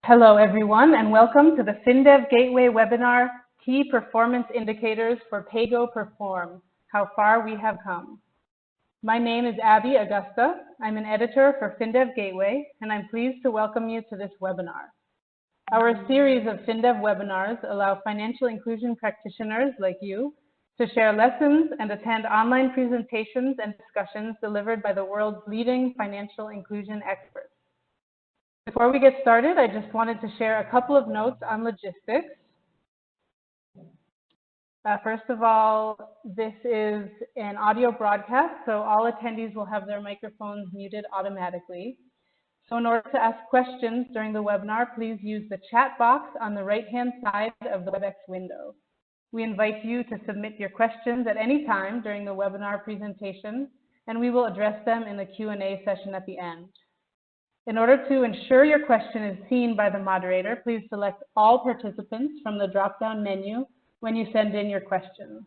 Hello, everyone, and welcome to the FinDev Gateway webinar, Key Performance Indicators for PAYGo Perform, How Far We Have Come. My name is Abby Augusta. I'm an editor for FinDev Gateway, and I'm pleased to welcome you to this webinar. Our series of FinDev webinars allow financial inclusion practitioners like you to share lessons and attend online presentations and discussions delivered by the world's leading financial inclusion experts. Before we get started, I just wanted to share a couple of notes on logistics. First of all, this is an audio broadcast, so all attendees will have their microphones muted automatically. So in order to ask questions during the webinar, please use the chat box on the right-hand side of the WebEx window. We invite you to submit your questions at any time during the webinar presentation, and we will address them in the Q&A session at the end. In order to ensure your question is seen by the moderator, please select all participants from the drop-down menu when you send in your question.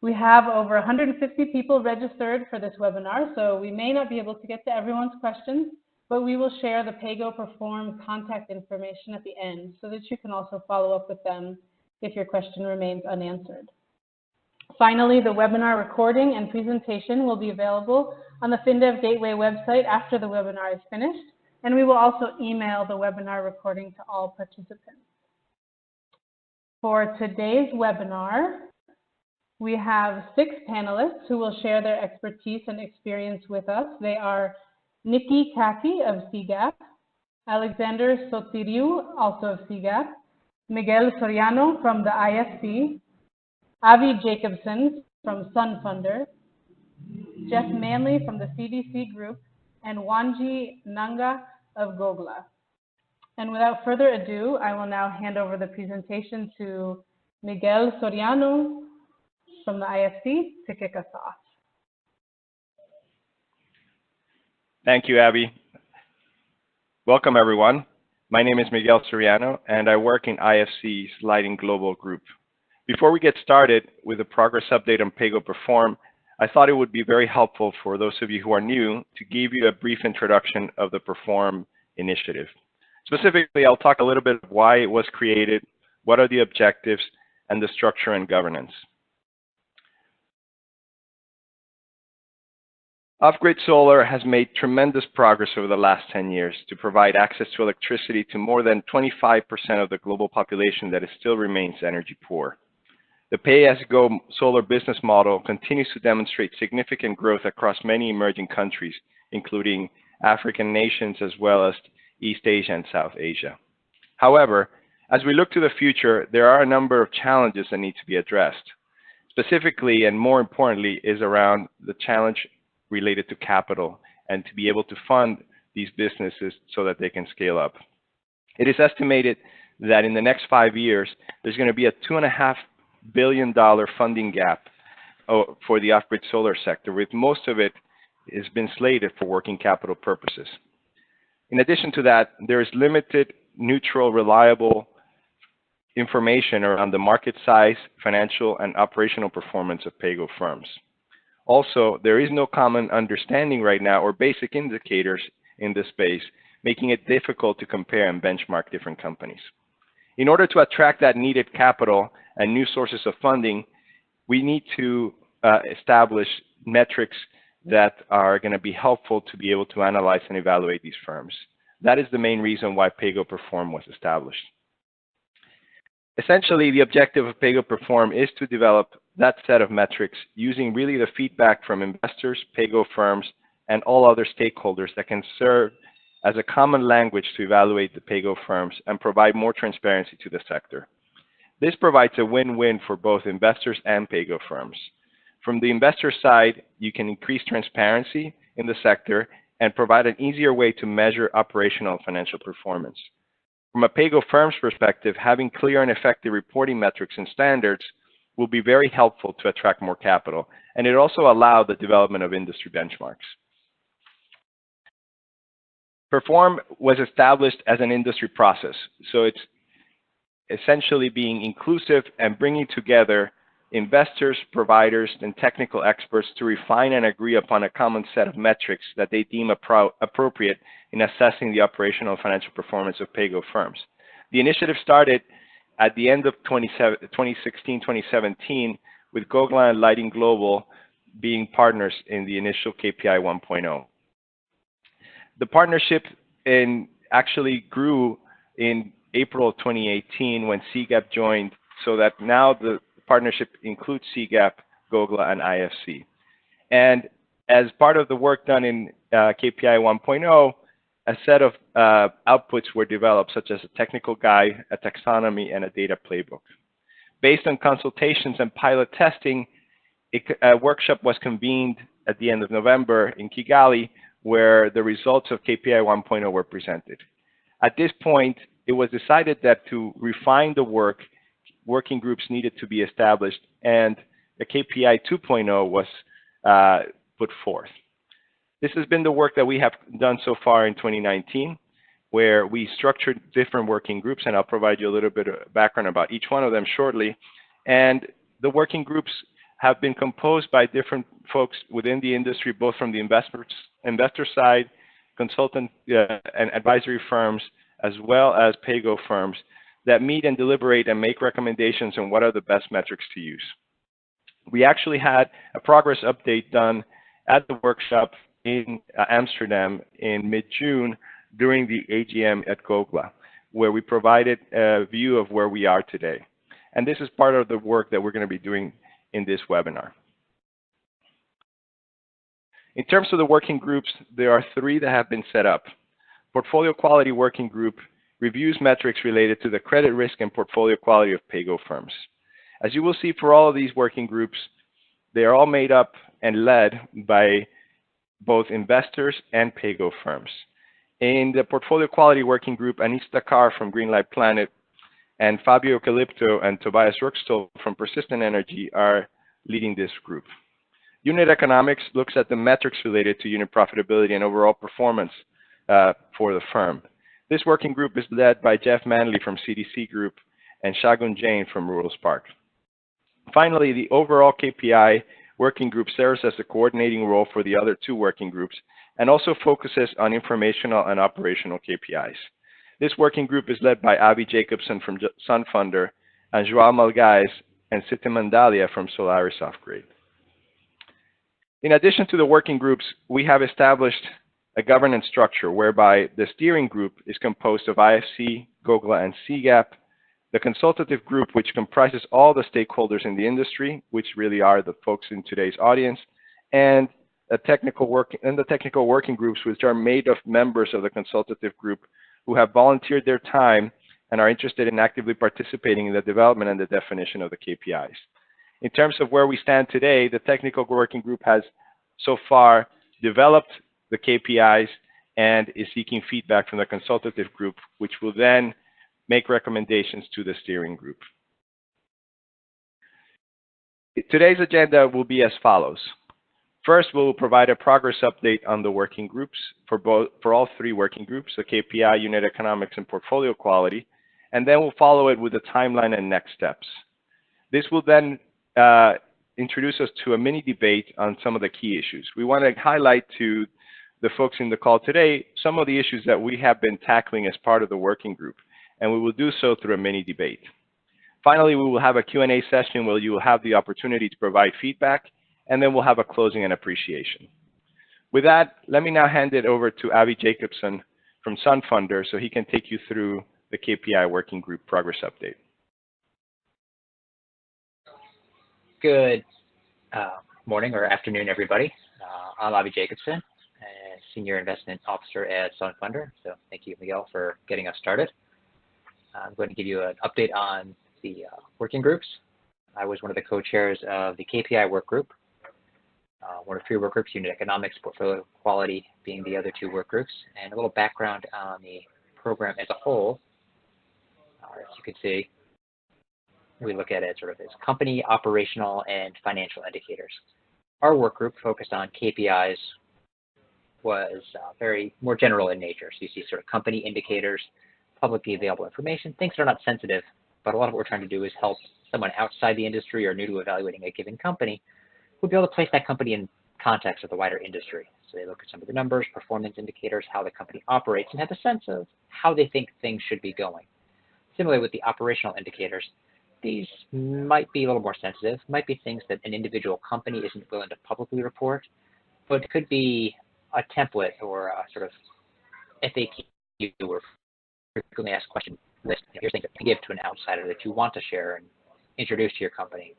We have over 150 people registered for this webinar, so we may not be able to get to everyone's questions, but we will share the PAYGo Perform contact information at the end so that you can also follow up with them if your question remains unanswered. Finally, the webinar recording and presentation will be available on the FinDev Gateway website after the webinar is finished, and we will also email the webinar recording to all participants. For today's webinar, we have 6 panelists who will share their expertise and experience with us. They are Nikki Kaki of CGAP, Alexander Sotiriou, also of CGAP, Miguel Soriano from the IFC, Avi Jacobson from SunFunder, Jeff Manley from the CDC Group, and Wanji Nanga of Gogla. And without further ado, I will now hand over the presentation to Miguel Soriano from the IFC to kick us off. Thank you, Abby. Welcome, everyone. My name is Miguel Soriano, and I work in IFC's Lighting Global Group. Before we get started with a progress update on PAYGo Perform, I thought it would be very helpful for those of you who are new to give you a brief introduction of the Perform initiative. Specifically, I'll talk a little bit why it was created, what are the objectives, and the structure and governance. Off-grid solar has made tremendous progress over the last 10 years to provide access to electricity to more than 25% of the global population that still remains energy poor. The pay-as-go solar business model continues to demonstrate significant growth across many emerging countries, including African nations as well as East Asia and South Asia. However, as we look to the future, there are a number of challenges that need to be addressed. Specifically, and more importantly, is around the challenge related to capital and to be able to fund these businesses so that they can scale up. It is estimated that in the next 5 years, there's going to be a $2.5 billion funding gap for the off-grid solar sector, with most of it has been slated for working capital purposes. In addition to that, there is limited, neutral, reliable information around the market size, financial, and operational performance of PAYGo firms. Also, there is no common understanding right now or basic indicators in this space, making it difficult to compare and benchmark different companies. In order to attract that needed capital and new sources of funding, we need to establish metrics that are going to be helpful to be able to analyze and evaluate these firms. That is the main reason why PAYGo Perform was established. Essentially, the objective of PAYGo Perform is to develop that set of metrics using really the feedback from investors, PAYGo firms, and all other stakeholders that can serve as a common language to evaluate the PAYGo firms and provide more transparency to the sector. This provides a win-win for both investors and PAYGo firms. From the investor side, you can increase transparency in the sector and provide an easier way to measure operational and financial performance. From a PAYGo firm's perspective, having clear and effective reporting metrics and standards will be very helpful to attract more capital, and it also allows the development of industry benchmarks. Perform was established as an industry process, so it's essentially being inclusive and bringing together investors, providers, and technical experts to refine and agree upon a common set of metrics that they deem appropriate in assessing the operational and financial performance of PAYGo firms. The initiative started at the end of 2016-2017 with Gogla and Lighting Global being partners in the initial KPI 1.0. The partnership actually grew in April of 2018 when CGAP joined, so that now the partnership includes CGAP, Gogla, and IFC. And as part of the work done in KPI 1.0, a set of outputs were developed, such as a technical guide, a taxonomy, and a data playbook. Based on consultations and pilot testing, a workshop was convened at the end of November in Kigali, where the results of KPI 1.0 were presented. At this point, it was decided that to refine the work, working groups needed to be established, and the KPI 2.0 was put forth. This has been the work that we have done so far in 2019, where we structured different working groups, and I'll provide you a little bit of background about each one of them shortly. And the working groups have been composed by different folks within the industry, both from the investor side, consultant and advisory firms, as well as PAYGo firms that meet and deliberate and make recommendations on what are the best metrics to use. We actually had a progress update done at the workshop in Amsterdam in mid-June during the AGM at Gogla, where we provided a view of where we are today. And this is part of the work that we're going to be doing in this webinar. In terms of the working groups, there are 3 that have been set up. Portfolio Quality Working Group reviews metrics related to the credit risk and portfolio quality of PAYGo firms. As you will see for all of these working groups, they are all made up and led by both investors and PAYGo firms. In the Portfolio Quality Working Group, Anis Dakar from Greenlight Planet and Fabio Eucalypto and Tobias Ruckstol from Persistent Energy are leading this group. Unit Economics looks at the metrics related to unit profitability and overall performance for the firm. This working group is led by Jeff Manley from CDC Group and Shagun Jain from Rural Spark. Finally, the overall KPI working group serves as a coordinating role for the other 2 working groups and also focuses on informational and operational KPIs. This working group is led by Avi Jacobson from Sun Funder and Joao Malgais and Siti Mandalia from Solaris Off-Grid. In addition to the working groups, we have established a governance structure whereby the steering group is composed of IFC, Gogla, and CGAP, the consultative group, which comprises all the stakeholders in the industry, which really are the folks in today's audience, and the technical working groups, which are made of members of the consultative group who have volunteered their time and are interested in actively participating in the development and the definition of the KPIs. In terms of where we stand today, the technical working group has so far developed the KPIs and is seeking feedback from the consultative group, which will then make recommendations to the steering group. Today's agenda will be as follows. First, we'll provide a progress update on the working groups for all 3 working groups, so KPI, Unit Economics, and Portfolio Quality, and then we'll follow it with a timeline and next steps. This will then introduce us to a mini debate on some of the key issues. We want to highlight to the folks in the call today some of the issues that we have been tackling as part of the working group, and we will do so through a mini debate. Finally, we will have a Q&A session where you will have the opportunity to provide feedback, and then we'll have a closing and appreciation. With that, let me now hand it over to Avi Jacobson from Sun Funder so he can take you through the KPI working group progress update. Good morning or afternoon, everybody. I'm Avi Jacobson, Senior Investment Officer at Sun Funder. So thank you, Miguel, for getting us started. I'm going to give you an update on the working groups. I was one of the co-chairs of the KPI work group, one of 3 work groups, Unit Economics, Portfolio Quality being the other 2 work groups, and a little background on the program as a whole. As you can see, we look at it sort of as company, operational, and financial indicators. Our work group focused on KPIs was very more general in nature. So you see sort of company indicators, publicly available information, things that are not sensitive, but a lot of what we're trying to do is help someone outside the industry or new to evaluating a given company would be able to place that company in context of the wider industry. So they look at some of the numbers, performance indicators, how the company operates, and have a sense of how they think things should be going. Similarly with the operational indicators, these might be a little more sensitive, might be things that an individual company isn't willing to publicly report, but it could be a template or a sort of FAQ or frequently asked question list. Here's things that you can give to an outsider that you want to share and introduce to your company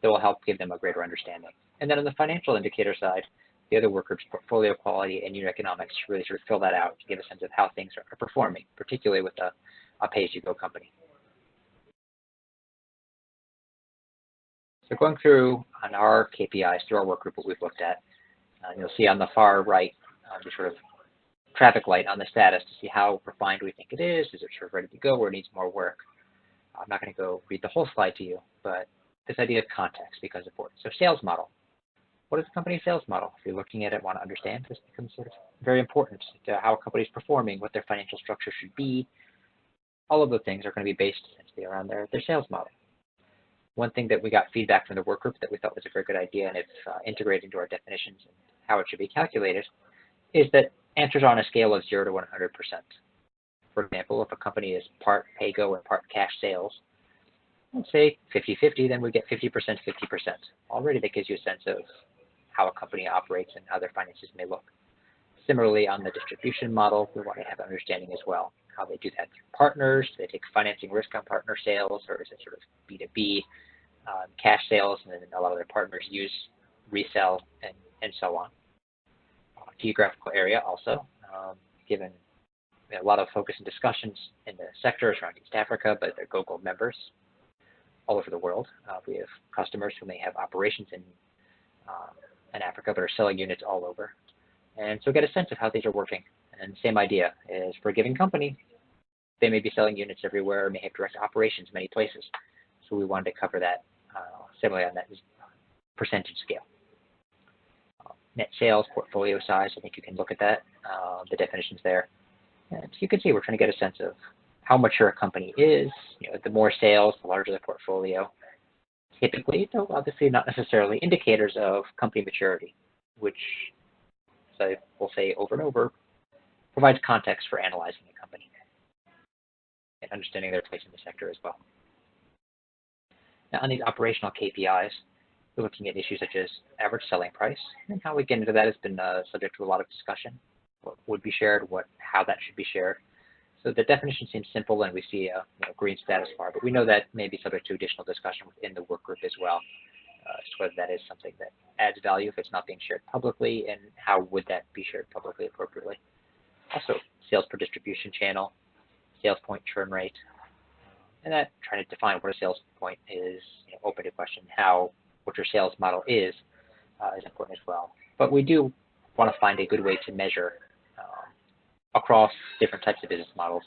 that will help give them a greater understanding. And then on the financial indicator side, the other work groups, portfolio quality and unit economics, really sort of fill that out to give a sense of how things are performing, particularly with a pay-as-you-go company. So going through on our KPIs through our work group, what we've looked at, you'll see on the far right the sort of traffic light on the status to see how refined we think it is it sort of ready to go or it needs more work. I'm not going to go read the whole slide to you, but this idea of context becomes important. So sales model. What is the company's sales model? If you're looking at it, want to understand, this becomes sort of very important to how a company is performing, what their financial structure should be. All of the things are going to be based essentially around their sales model. One thing that we got feedback from the work group that we thought was a very good idea, and it's integrated into our definitions and how it should be calculated, is that answers are on a scale of 0 to 100%. For example, if a company is part PAYGo and part cash sales, let's say 50-50, then we get 50%, 50%. Already that gives you a sense of how a company operates and how their finances may look. Similarly, on the distribution model, we want to have an understanding as well, how they do that through partners. Do they take financing risk on partner sales, or is it sort of B2B cash sales, and then a lot of their partners use resell and so on. Geographical area also, given a lot of focus and discussions in the sectors around East Africa, but they're GoGo members all over the world. We have customers who may have operations in Africa, but are selling units all over. And so get a sense of how things are working. And same idea is for a given company, they may be selling units everywhere, may have direct operations in many places. So we wanted to cover that similarly on that percentage scale. Net sales, portfolio size, I think you can look at that, the definitions there. And so you can see we're trying to get a sense of how mature a company is. The more sales, the larger the portfolio. Typically, though obviously not necessarily, indicators of company maturity, which, so we'll say over and over, provides context for analyzing a company and understanding their place in the sector as well. Now, on these operational KPIs, we're looking at issues such as average selling price, and how we get into that has been subject to a lot of discussion. What would be shared, how that should be shared. So the definition seems simple, and we see a green status bar, but we know that may be subject to additional discussion within the work group as well, as to whether that is something that adds value if it's not being shared publicly, and how would that be shared publicly appropriately. Also, sales per distribution channel, sales point churn rate, and that trying to define what a sales point is, open to question what your sales model is important as well. But we do want to find a good way to measure across different types of business models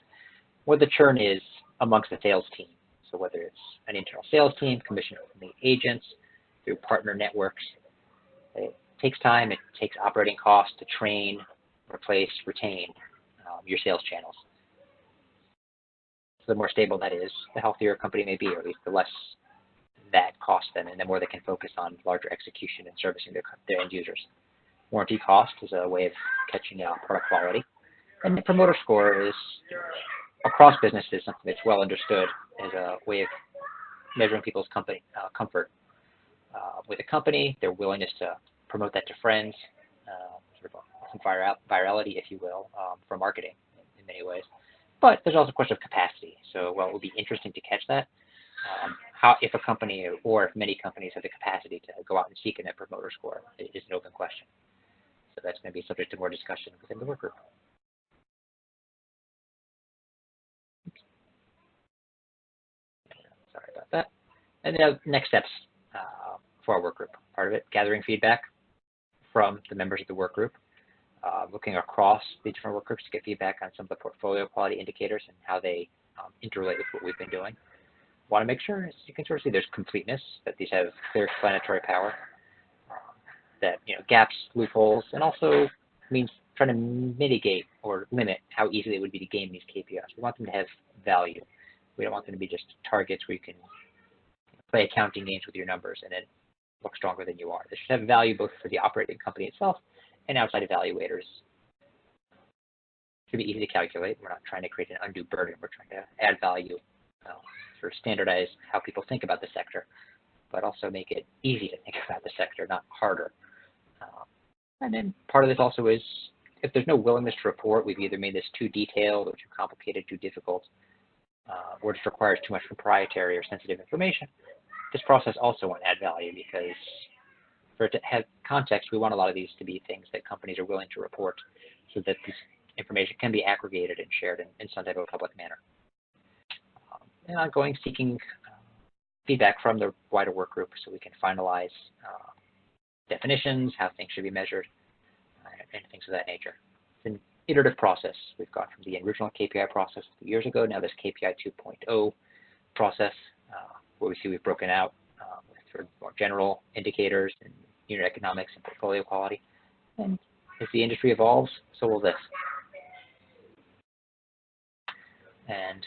what the churn is amongst the sales team. So whether it's an internal sales team, commissioned from the agents, through partner networks, it takes time, it takes operating costs to train, replace, retain your sales channels. So the more stable that is, the healthier a company may be, or at least the less that costs them, and the more they can focus on larger execution and servicing their end users. Warranty cost is a way of catching product quality. And the promoter score is, across businesses, something that's well understood as a way of measuring people's comfort with a company, their willingness to promote that to friends, sort of some virality, if you will, for marketing in many ways. But there's also a question of capacity. So while it would be interesting to catch that, if a company or if many companies have the capacity to go out and seek a net promoter score is an open question. So that's going to be subject to more discussion within the work group. Sorry about that. And now next steps for our work group. Part of it, gathering feedback from the members of the work group, looking across the different work groups to get feedback on some of the portfolio quality indicators and how they interrelate with what we've been doing. Want to make sure, as you can sort of see, there's completeness, that these have clear explanatory power, that gaps, loopholes, and also means trying to mitigate or limit how easily it would be to game these KPIs. We want them to have value. We don't want them to be just targets where you can play accounting games with your numbers and then look stronger than you are. This should have value both for the operating company itself and outside evaluators. It should be easy to calculate. We're not trying to create an undue burden. We're trying to add value, sort of standardize how people think about the sector, but also make it easy to think about the sector, not harder. And then part of this also is, if there's no willingness to report, we've either made this too detailed or too complicated, too difficult, or just requires too much proprietary or sensitive information. This process also won't add value, because for it to have context, we want a lot of these to be things that companies are willing to report so that this information can be aggregated and shared in some type of public manner. And ongoing seeking feedback from the wider work group so we can finalize definitions, how things should be measured, and things of that nature. It's an iterative process. We've gone from the original KPI process a few years ago, now this KPI 2.0 process, where we see we've broken out with sort of more general indicators and unit economics and portfolio quality. And as the industry evolves, so will this. And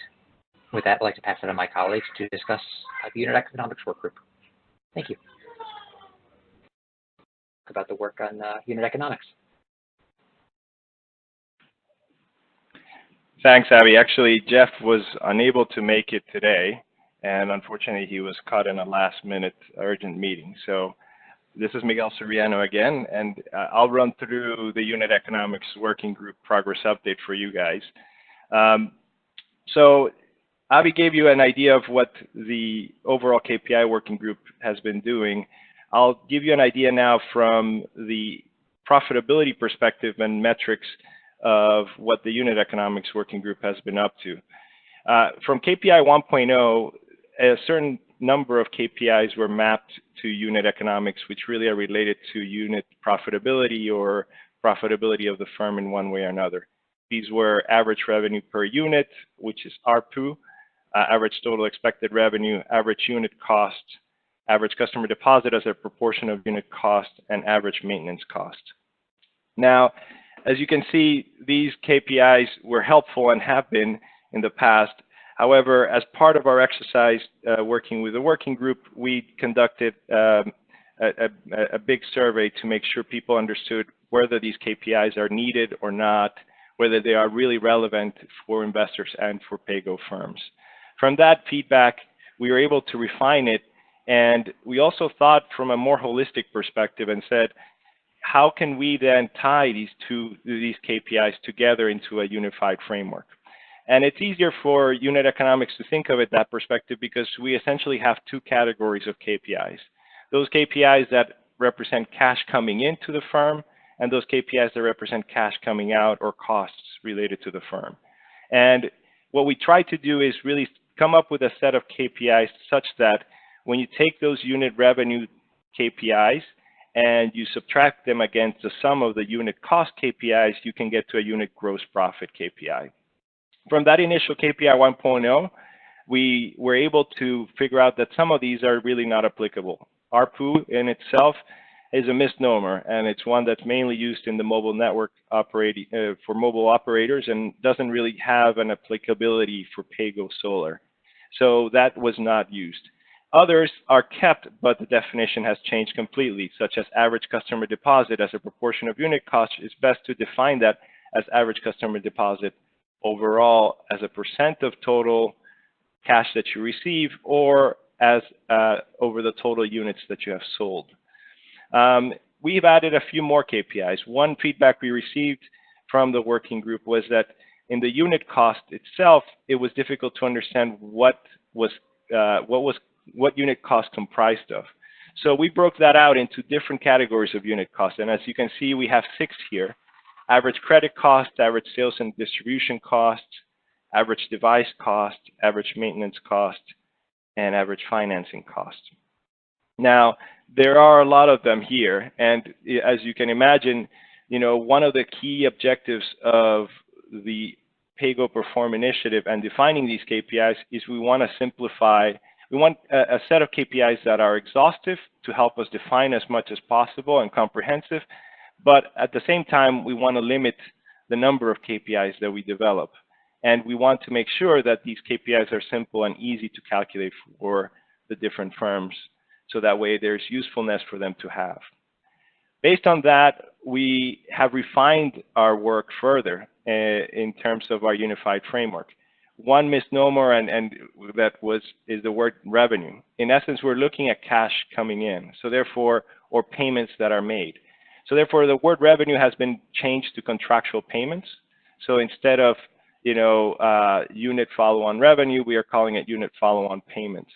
with that, I'd like to pass it on to my colleagues to discuss the unit economics work group. Thank you. About the work on unit economics. Thanks, Abby. Actually, Jeff was unable to make it today, and unfortunately, he was caught in a last-minute urgent meeting. So this is Miguel Soriano again, and I'll run through the unit economics working group progress update for you guys. So Abby gave you an idea of what the overall KPI working group has been doing. I'll give you an idea now from the profitability perspective and metrics of what the unit economics working group has been up to. From KPI 1.0, a certain number of KPIs were mapped to unit economics, which really are related to unit profitability or profitability of the firm in one way or another. These were average revenue per unit, which is ARPU, average total expected revenue, average unit cost, average customer deposit as a proportion of unit cost, and average maintenance cost. Now, as you can see, these KPIs were helpful and have been in the past. However, as part of our exercise working with the working group, we conducted a big survey to make sure people understood whether these KPIs are needed or not, whether they are really relevant for investors and for PAYGo firms. From that feedback, we were able to refine it. And we also thought from a more holistic perspective and said, how can we then tie these KPIs together into a unified framework? And it's easier for unit economics to think of it that perspective because we essentially have two categories of KPIs. Those KPIs that represent cash coming into the firm and those KPIs that represent cash coming out or costs related to the firm. And what we try to do is really come up with a set of KPIs such that when you take those unit revenue KPIs and you subtract them against the sum of the unit cost KPIs, you can get to a unit gross profit KPI. From that initial KPI 1.0, we were able to figure out that some of these are really not applicable. ARPU in itself is a misnomer, and it's one that's mainly used in the mobile network for mobile operators and doesn't really have an applicability for PAYGo Solar. So that was not used. Others are kept, but the definition has changed completely, such as average customer deposit as a proportion of unit cost. It's best to define that as average customer deposit overall as a percent of total cash that you receive or as over the total units that you have sold. We've added a few more KPIs. One feedback we received from the working group was that in the unit cost itself, it was difficult to understand what unit cost comprised of. So we broke that out into different categories of unit cost. And as you can see, we have 6 here: average credit cost, average sales and distribution cost, average device cost, average maintenance cost, and average financing cost. Now, there are a lot of them here. And as you can imagine, one of the key objectives of the PAYGo Perform initiative and defining these KPIs is we want to simplify. We want a set of KPIs that are exhaustive to help us define as much as possible and comprehensive, but at the same time, we want to limit the number of KPIs that we develop. And we want to make sure that these KPIs are simple and easy to calculate for the different firms, so that way there's usefulness for them to have. Based on that, we have refined our work further in terms of our unified framework. One misnomer is the word revenue. In essence, we're looking at cash coming in, so therefore, or payments that are made. So therefore, the word revenue has been changed to contractual payments. So instead of unit follow-on revenue, we are calling it unit follow-on payments.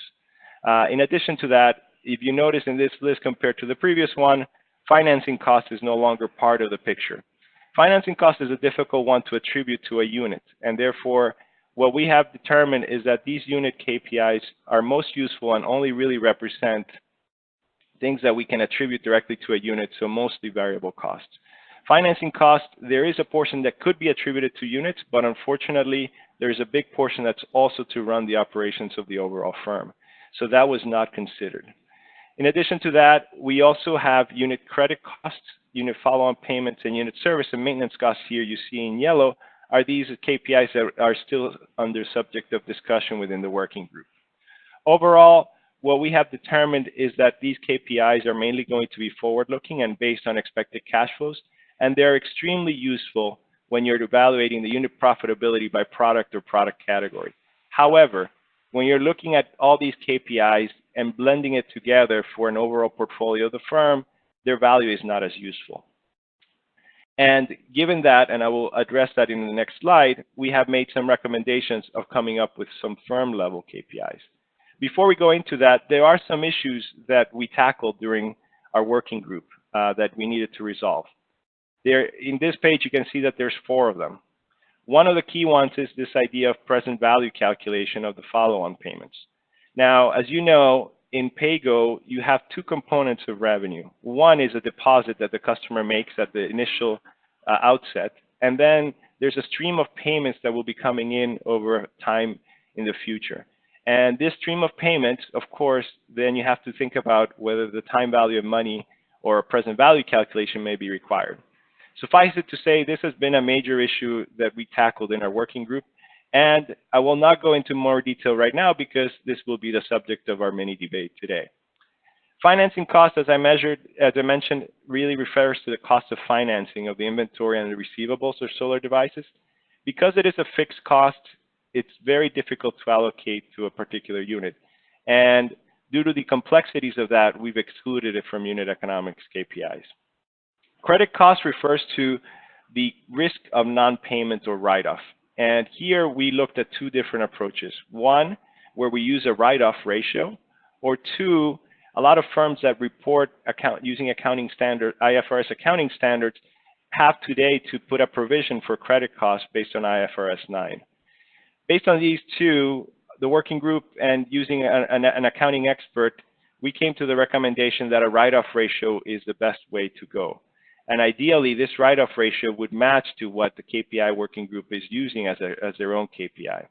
In addition to that, if you notice in this list compared to the previous one, financing cost is no longer part of the picture. Financing cost is a difficult one to attribute to a unit, and therefore, what we have determined is that these unit KPIs are most useful and only really represent things that we can attribute directly to a unit, so mostly variable costs. Financing cost, there is a portion that could be attributed to units, but unfortunately, there's a big portion that's also to run the operations of the overall firm. So that was not considered. In addition to that, we also have unit credit costs, unit follow-on payments, and unit service and maintenance costs here you see in yellow are these KPIs that are still under subject of discussion within the working group. Overall, what we have determined is that these KPIs are mainly going to be forward-looking and based on expected cash flows, and they're extremely useful when you're evaluating the unit profitability by product or product category. However, when you're looking at all these KPIs and blending it together for an overall portfolio of the firm, their value is not as useful. And given that, and I will address that in the next slide, we have made some recommendations of coming up with some firm-level KPIs. Before we go into that, there are some issues that we tackled during our working group that we needed to resolve. In this page, you can see that there's 4 of them. One of the key ones is this idea of present value calculation of the follow-on payments. Now, as you know, in PAYGo, you have 2 components of revenue. One is a deposit that the customer makes at the initial outset, and then there's a stream of payments that will be coming in over time in the future. And this stream of payments, of course, then you have to think about whether the time value of money or a present value calculation may be required. Suffice it to say, this has been a major issue that we tackled in our working group, and I will not go into more detail right now because this will be the subject of our mini debate today. Financing cost, as I mentioned, really refers to the cost of financing of the inventory and the receivables or solar devices. Because it is a fixed cost, it's very difficult to allocate to a particular unit. And due to the complexities of that, we've excluded it from unit economics KPIs. Credit cost refers to the risk of non-payment or write-off. And here we looked at 2 different approaches. One, where we use a write-off ratio, or 2, a lot of firms that report using accounting standard, IFRS accounting standards, have today to put a provision for credit costs based on IFRS 9. Based on these 2, the working group and using an accounting expert, we came to the recommendation that a write-off ratio is the best way to go. And ideally, this write-off ratio would match to what the KPI working group is using as their own KPI.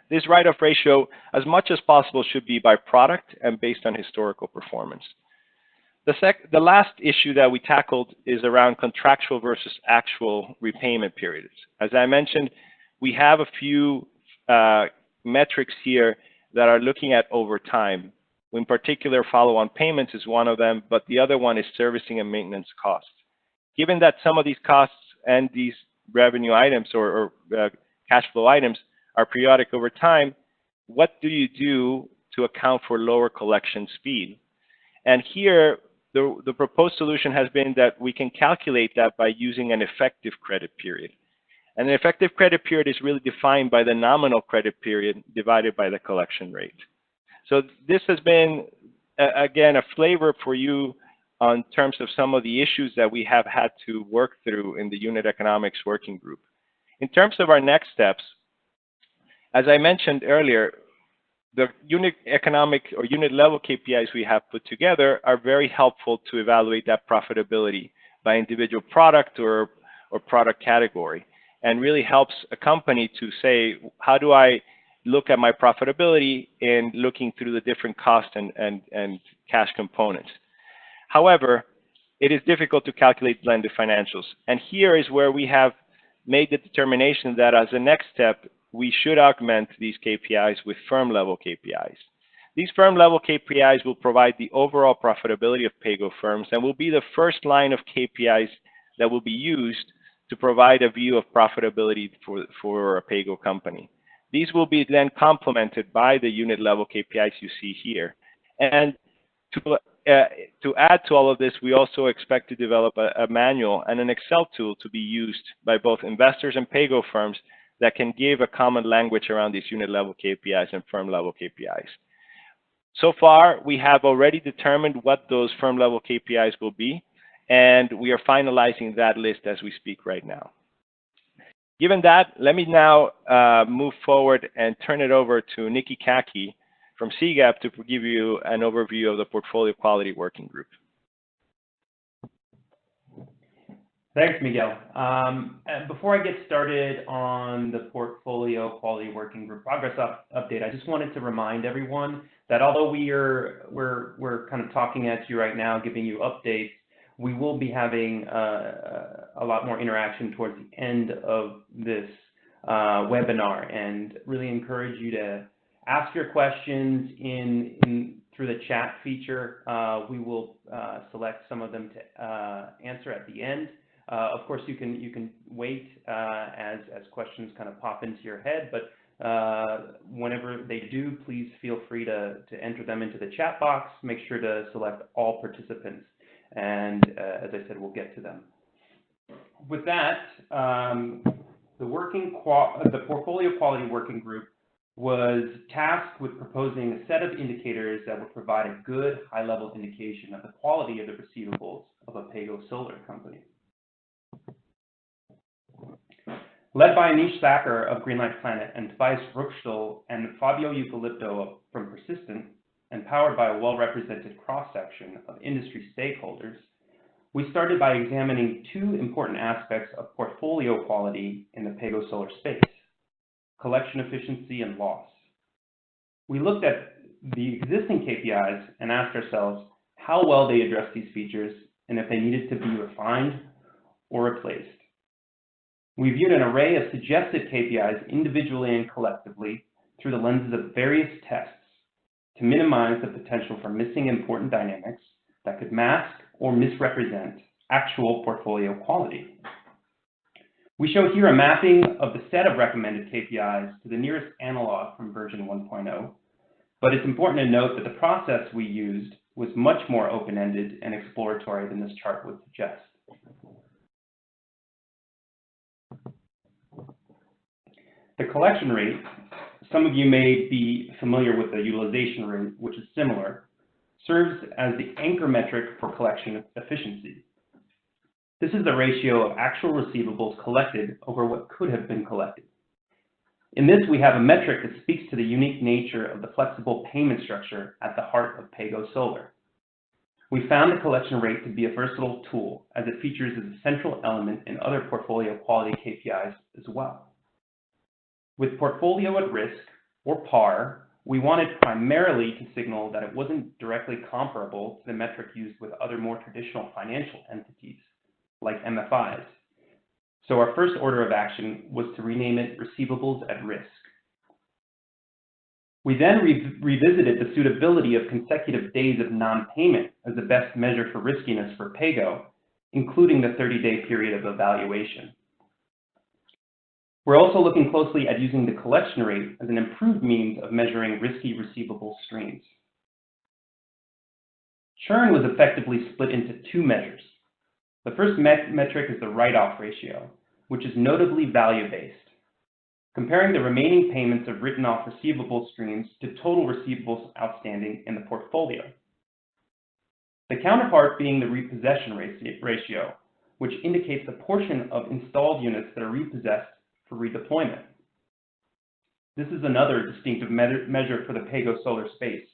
This write-off ratio, as much as possible, should be by product and based on historical performance. The last issue that we tackled is around contractual versus actual repayment periods. As I mentioned, we have a few metrics here that are looking at over time. In particular, follow-on payments is one of them, but the other one is servicing and maintenance costs. Given that some of these costs and these revenue items or cash flow items are periodic over time, what do you do to account for lower collection speed? And here, the proposed solution has been that we can calculate that by using an effective credit period. And the effective credit period is really defined by the nominal credit period divided by the collection rate. So this has been, again, a flavor for you on terms of some of the issues that we have had to work through in the unit economics working group. In terms of our next steps, as I mentioned earlier, the unit economic or unit level KPIs we have put together are very helpful to evaluate that profitability by individual product or product category, and really helps a company to say, how do I look at my profitability in looking through the different cost and cash components. However, it is difficult to calculate blended financials. And here is where we have made the determination that as a next step, we should augment these KPIs with firm level KPIs. These firm-level KPIs will provide the overall profitability of PAYGo firms and will be the first line of KPIs that will be used to provide a view of profitability for a PAYGo company. These will be then complemented by the unit-level KPIs you see here. And to add to all of this, we also expect to develop a manual and an Excel tool to be used by both investors and PAYGo firms that can give a common language around these unit-level KPIs and firm-level KPIs. So far, we have already determined what those firm-level KPIs will be, and we are finalizing that list as we speak right now. Given that, let me now move forward and turn it over to Nikki Kaki from CGAP to give you an overview of the Portfolio Quality Working Group. Thanks, Miguel. Before I get started on the Portfolio Quality Working Group progress update, I just wanted to remind everyone that although we're kind of talking at you right now, giving you updates, we will be having a lot more interaction towards the end of this webinar, and really encourage you to ask your questions through the chat feature. We will select some of them to answer at the end. Of course, you can wait as questions kind of pop into your head, but whenever they do, please feel free to enter them into the chat box. Make sure to select all participants, and as I said, we'll get to them. With that, the Portfolio Quality Working Group was tasked with proposing a set of indicators that would provide a good high-level indication of the quality of the receivables of a PAYGo solar company. Led by Anish Thakur of Greenlight Planet and Tobias Ruchtel and Fabio Eucalypto from Persistent, and powered by a well-represented cross-section of industry stakeholders, we started by examining two important aspects of portfolio quality in the PAYGo solar space: collection efficiency and loss. We looked at the existing KPIs and asked ourselves how well they address these features and if they needed to be refined or replaced. We viewed an array of suggested KPIs individually and collectively through the lenses of various tests to minimize the potential for missing important dynamics that could mask or misrepresent actual portfolio quality. We show here a mapping of the set of recommended KPIs to the nearest analog from version 1.0, but it's important to note that the process we used was much more open-ended and exploratory than this chart would suggest. The collection rate, some of you may be familiar with the utilization rate, which is similar, serves as the anchor metric for collection efficiency. This is the ratio of actual receivables collected over what could have been collected. In this, we have a metric that speaks to the unique nature of the flexible payment structure at the heart of PAYGo Solar. We found the collection rate to be a versatile tool, as it features as a central element in other portfolio quality KPIs as well. With portfolio at risk, or PAR, we wanted primarily to signal that it wasn't directly comparable to the metric used with other more traditional financial entities, like MFIs. So our first order of action was to rename it Receivables at Risk. We then revisited the suitability of consecutive days of non-payment as the best measure for riskiness for PAYGo, including the 30-day period of evaluation. We're also looking closely at using the collection rate as an improved means of measuring risky receivable streams. Churn was effectively split into two measures. The first metric is the write-off ratio, which is notably value-based, comparing the remaining payments of written-off receivable streams to total receivables outstanding in the portfolio. The counterpart being the repossession ratio, which indicates the portion of installed units that are repossessed for redeployment. This is another distinctive measure for the PAYGo solar space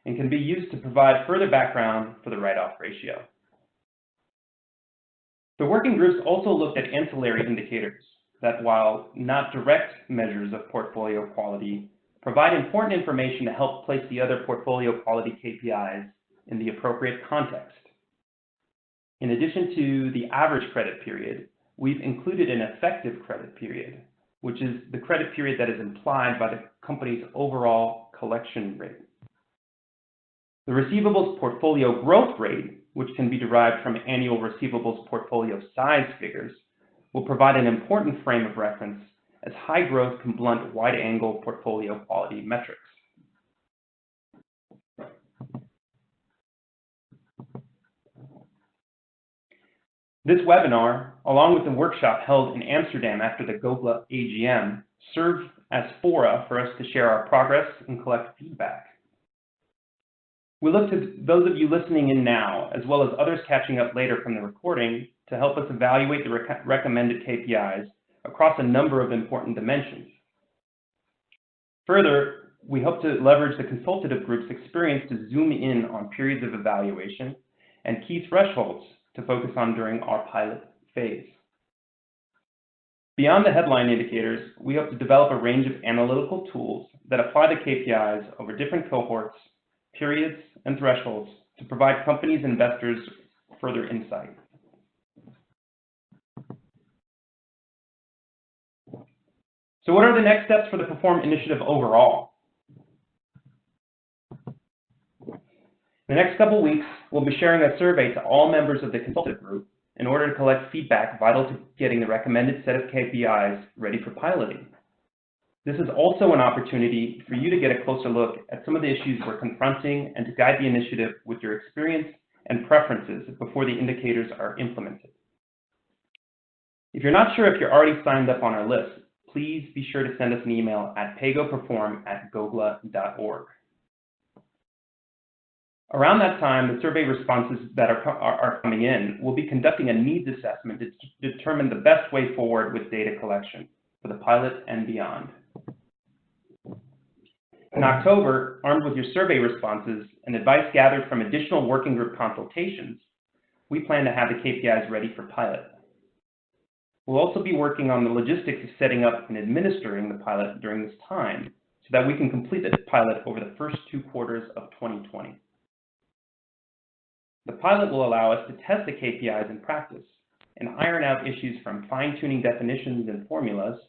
and can be used to provide further background for the write-off ratio. The working groups also looked at ancillary indicators that, while not direct measures of portfolio quality, provide important information to help place the other portfolio quality KPIs in the appropriate context. In addition to the average credit period, we've included an effective credit period, which is the credit period that is implied by the company's overall collection rate. The receivables portfolio growth rate, which can be derived from annual receivables portfolio size figures, will provide an important frame of reference as high growth can blunt wide-angle portfolio quality metrics. This webinar, along with the workshop held in Amsterdam after the GOGLA AGM, serve as fora for us to share our progress and collect feedback. We look to those of you listening in now, as well as others catching up later from the recording, to help us evaluate the recommended KPIs across a number of important dimensions. Further, we hope to leverage the consultative group's experience to zoom in on periods of evaluation and key thresholds to focus on during our pilot phase. Beyond the headline indicators, we hope to develop a range of analytical tools that apply the KPIs over different cohorts, periods, and thresholds to provide companies and investors further insight. So what are the next steps for the Perform initiative overall? In the next couple of weeks, we'll be sharing a survey to all members of the consultative group in order to collect feedback vital to getting the recommended set of KPIs ready for piloting. This is also an opportunity for you to get a closer look at some of the issues we're confronting and to guide the initiative with your experience and preferences before the indicators are implemented. If you're not sure if you're already signed up on our list, please be sure to send us an email at paygoperform@gogla.org. Around that time, the survey responses that are coming in, we'll be conducting a needs assessment to determine the best way forward with data collection for the pilot and beyond. In October, armed with your survey responses and advice gathered from additional working group consultations, we plan to have the KPIs ready for pilot. We'll also be working on the logistics of setting up and administering the pilot during this time so that we can complete the pilot over the first 2 quarters of 2020. The pilot will allow us to test the KPIs in practice and iron out issues from fine-tuning definitions and formulas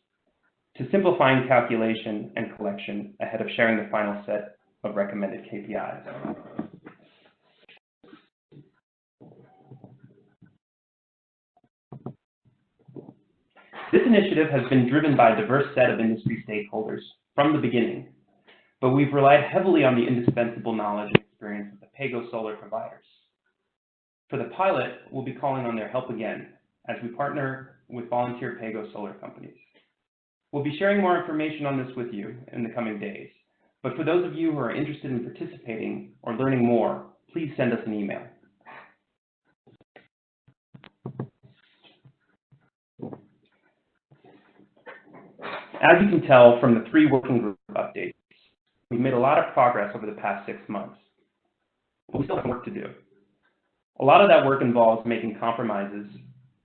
to simplifying calculation and collection ahead of sharing the final set of recommended KPIs. This initiative has been driven by a diverse set of industry stakeholders from the beginning, but we've relied heavily on the indispensable knowledge and experience of the PAYGo solar providers. For the pilot, we'll be calling on their help again as we partner with volunteer PAYGo solar companies. We'll be sharing more information on this with you in the coming days, but for those of you who are interested in participating or learning more, please send us an email. As you can tell from the 3 working group updates, we've made a lot of progress over the past 6 months, but we still have work to do. A lot of that work involves making compromises,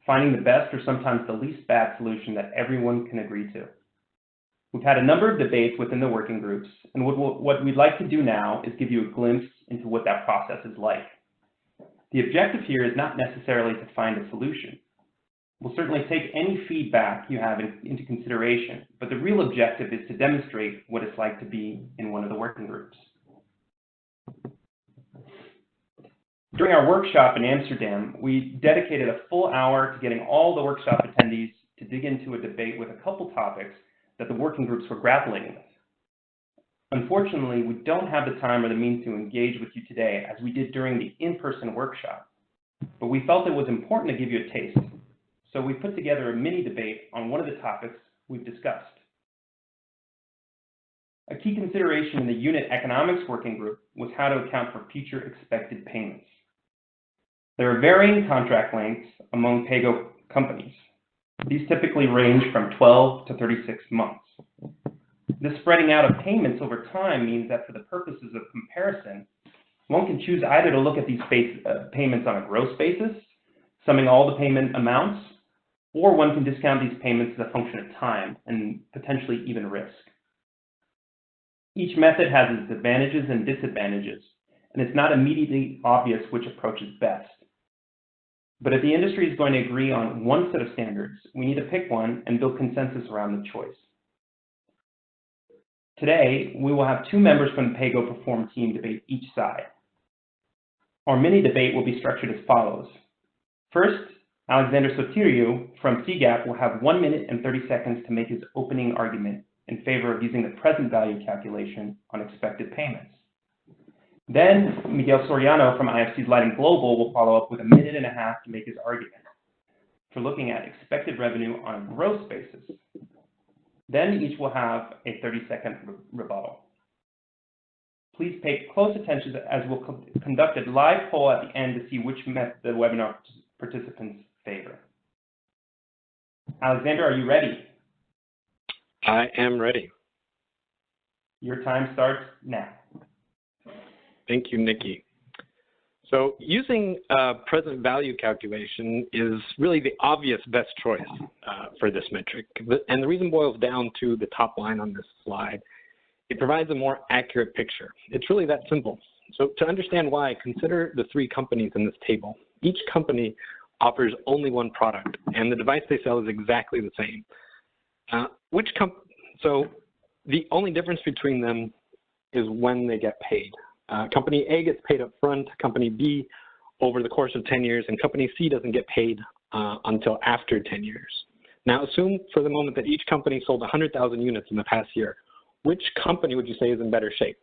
finding the best or sometimes the least bad solution that everyone can agree to. We've had a number of debates within the working groups, and what we'd like to do now is give you a glimpse into what that process is like. The objective here is not necessarily to find a solution. We'll certainly take any feedback you have into consideration, but the real objective is to demonstrate what it's like to be in one of the working groups. During our workshop in Amsterdam, we dedicated a full hour to getting all the workshop attendees to dig into a debate with a couple topics that the working groups were grappling with. Unfortunately, we don't have the time or the means to engage with you today as we did during the in-person workshop, but we felt it was important to give you a taste. So we put together a mini debate on one of the topics we've discussed. A key consideration in the unit economics working group was how to account for future expected payments. There are varying contract lengths among PAYGo companies. These typically range from 12 to 36 months. This spreading out of payments over time means that for the purposes of comparison, one can choose either to look at these payments on a gross basis, summing all the payment amounts, or one can discount these payments as a function of time and potentially even risk. Each method has its advantages and disadvantages, and it's not immediately obvious which approach is best. But if the industry is going to agree on one set of standards, we need to pick one and build consensus around the choice. Today, we will have 2 members from the PAYGo Perform team debate each side. Our mini debate will be structured as follows. First, Alexander Sotiriou from CGAP will have 1 minute and 30 seconds to make his opening argument in favor of using the present value calculation on expected payments. Then Miguel Soriano from IFC's Lighting Global will follow up with 1.5 minutes to make his argument for looking at expected revenue on a gross basis. Then each will have a 30-second rebuttal. Please pay close attention as we'll conduct a live poll at the end to see which method the webinar participants favor. Alexander, are you ready? I am ready. Your time starts now. Thank you, Nikki. So using present value calculation is really the obvious best choice for this metric. And the reason boils down to the top line on this slide. It provides a more accurate picture. It's really that simple. So to understand why, consider the 3 companies in this table. Each company offers only one product, and the device they sell is exactly the same. So the only difference between them is when they get paid. Company A gets paid up front, Company B over the course of 10 years, and Company C doesn't get paid until after 10 years. Now assume for the moment that each company sold 100,000 units in the past year. Which company would you say is in better shape?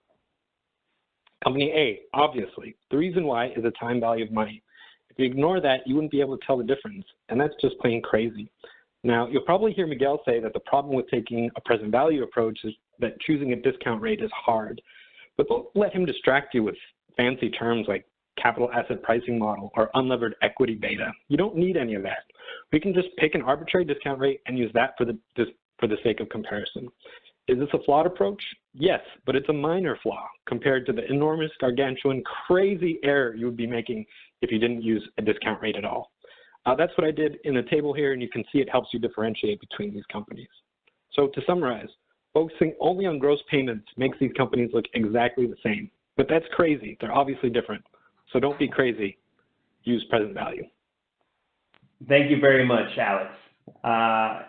Company A, obviously. The reason why is the time value of money. If you ignore that, you wouldn't be able to tell the difference, and that's just plain crazy. Now, you'll probably hear Miguel say that the problem with taking a present value approach is that choosing a discount rate is hard. But don't let him distract you with fancy terms like capital asset pricing model or unlevered equity beta. You don't need any of that. We can just pick an arbitrary discount rate and use that for the sake of comparison. Is this a flawed approach? Yes, but it's a minor flaw compared to the enormous, gargantuan, crazy error you would be making if you didn't use a discount rate at all. That's what I did in the table here, and you can see it helps you differentiate between these companies. So to summarize, focusing only on gross payments makes these companies look exactly the same. But that's crazy. They're obviously different. So don't be crazy. Use present value. Thank you very much, Alex.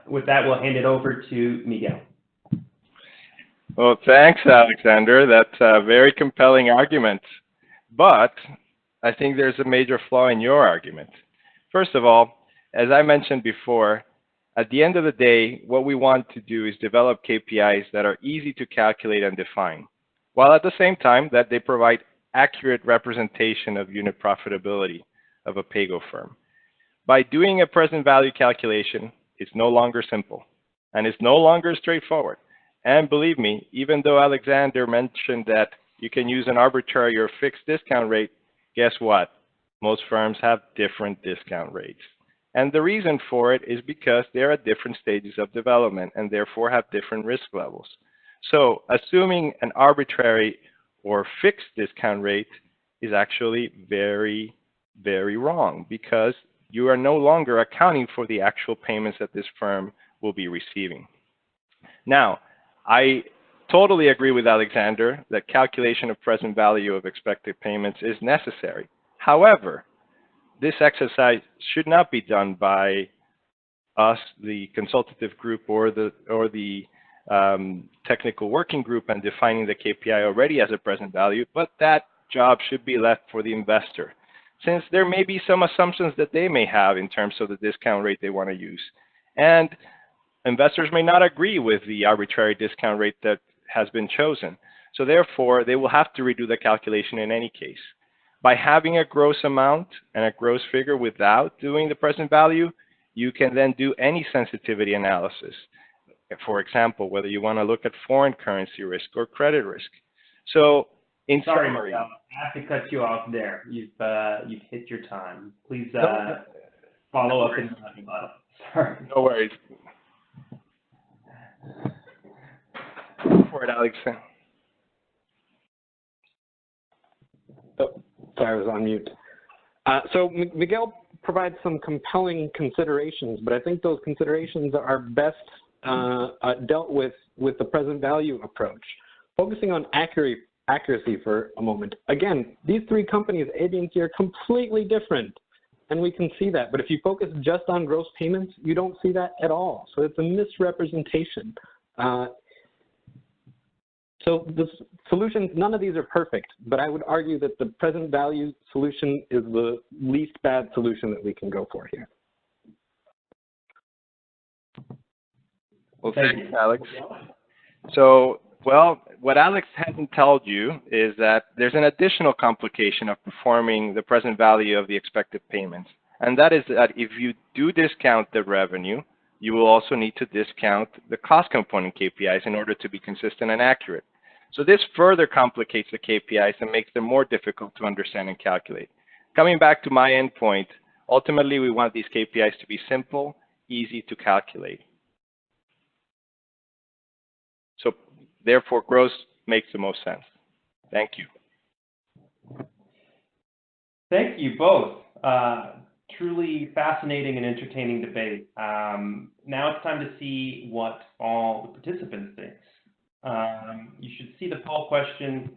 With that, we'll hand it over to Miguel. Well, thanks, Alexander. That's a very compelling argument. But I think there's a major flaw in your argument. First of all, as I mentioned before, at the end of the day, what we want to do is develop KPIs that are easy to calculate and define, while at the same time that they provide accurate representation of unit profitability of a PAYGo firm. By doing a present value calculation, it's no longer simple, and it's no longer straightforward. And believe me, even though Alexander mentioned that you can use an arbitrary or fixed discount rate, guess what? Most firms have different discount rates. And the reason for it is because they're at different stages of development and therefore have different risk levels. So assuming an arbitrary or fixed discount rate is actually very, very wrong, because you are no longer accounting for the actual payments that this firm will be receiving. Now, I totally agree with Alexander that calculation of present value of expected payments is necessary. However, this exercise should not be done by us, the consultative group, or the technical working group and defining the KPI already as a present value, but that job should be left for the investor, since there may be some assumptions that they may have in terms of the discount rate they want to use. And investors may not agree with the arbitrary discount rate that has been chosen. So therefore, they will have to redo the calculation in any case. By having a gross amount and a gross figure without doing the present value, you can then do any sensitivity analysis. For example, whether you want to look at foreign currency risk or credit risk. So in summary, Miguel, I have to cut you off there. You've hit your time. Please follow up in the bottom. Sorry. No worries. For it, Alex. Oh, sorry, I was on mute. So Miguel provides some compelling considerations, but I think those considerations are best dealt with the present value approach. Focusing on accuracy for a moment. Again, these 3 companies, A, B, and C, are completely different, and we can see that. But if you focus just on gross payments, you don't see that at all. So it's a misrepresentation. So the solutions, none of these are perfect, but I would argue that the present value solution is the least bad solution that we can go for here. Well, thank you, Alex. So, well, what Alex hasn't told you is that there's an additional complication of performing the present value of the expected payments. And that is that if you do discount the revenue, you will also need to discount the cost component KPIs in order to be consistent and accurate. So this further complicates the KPIs and makes them more difficult to understand and calculate. Coming back to my endpoint, ultimately we want these KPIs to be simple, easy to calculate. So therefore, gross makes the most sense. Thank you. Thank you both. Truly fascinating and entertaining debate. Now it's time to see what all the participants think. You should see the poll question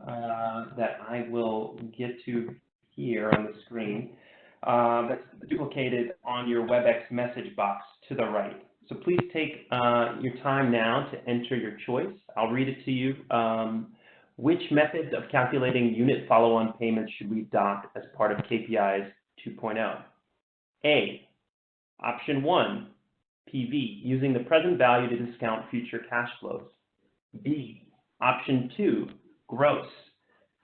that I will get to here on the screen. That's duplicated on your WebEx message box to the right. So please take your time now to enter your choice. I'll read it to you. Which methods of calculating unit follow-on payments should we adopt as part of KPIs 2.0? A, option 1, PV, using the present value to discount future cash flows. B, option 2, gross,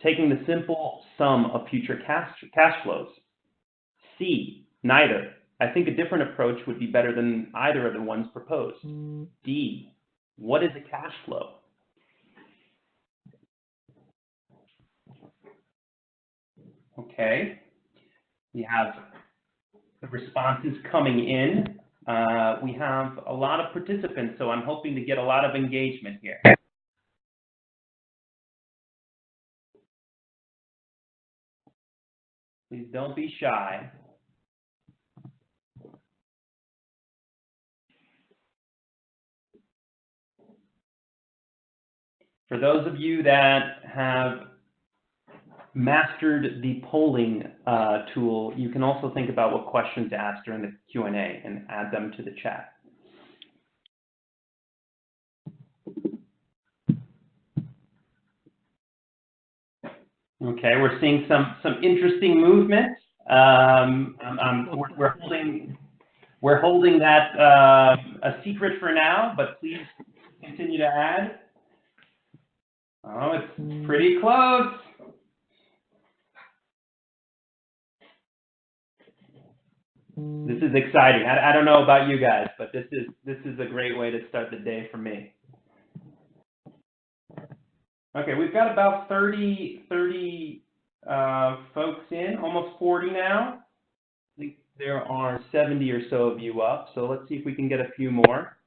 taking the simple sum of future cash flows. C, neither. I think a different approach would be better than either of the ones proposed. D, what is a cash flow? Okay, we have the responses coming in. We have a lot of participants, so I'm hoping to get a lot of engagement here. Please don't be shy. For those of you that have mastered the polling tool, you can also think about what questions to ask during the Q&A and add them to the chat. Okay, we're seeing some interesting movement. We're holding that a secret for now, but please continue to add. Oh, it's pretty close. This is exciting. I don't know about you guys, but this is a great way to start the day for me. Okay, we've got about 30 folks in, almost 40 now. I think there are 70 or so of you up, so let's see if we can get a few more.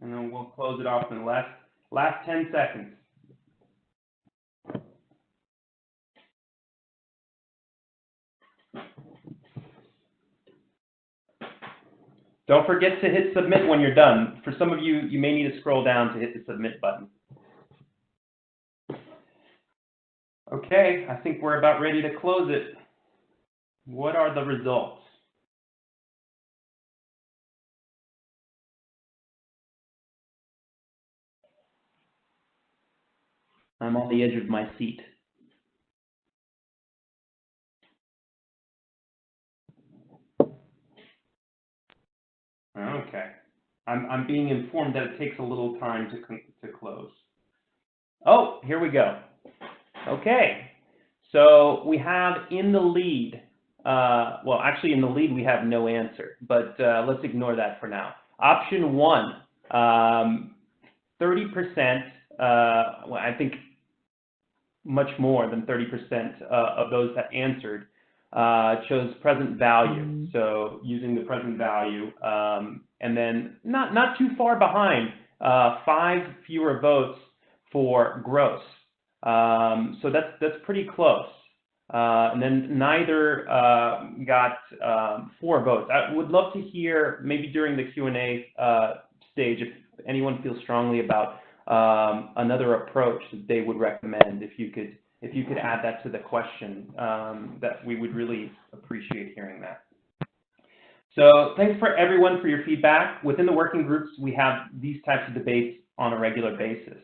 And then we'll close it off in the last 10 seconds. Don't forget to hit submit when you're done. For some of you, you may need to scroll down to hit the submit button. Okay, I think we're about ready to close it. What are the results? I'm on the edge of my seat. Okay. I'm being informed that it takes a little time to close. Oh, here we go. Okay. So we have in the lead, well, actually in the lead we have no answer, but let's ignore that for now. Option 1, 30%, well, I think much more than 30% of those that answered chose present value. So using the present value, and then not too far behind, 5 fewer votes for gross. So that's pretty close. And then neither got 4 votes. I would love to hear, maybe during the Q&A stage, if anyone feels strongly about another approach that they would recommend. If you could add that to the question, that we would really appreciate hearing that. So thanks for everyone for your feedback. Within the working groups, we have these types of debates on a regular basis.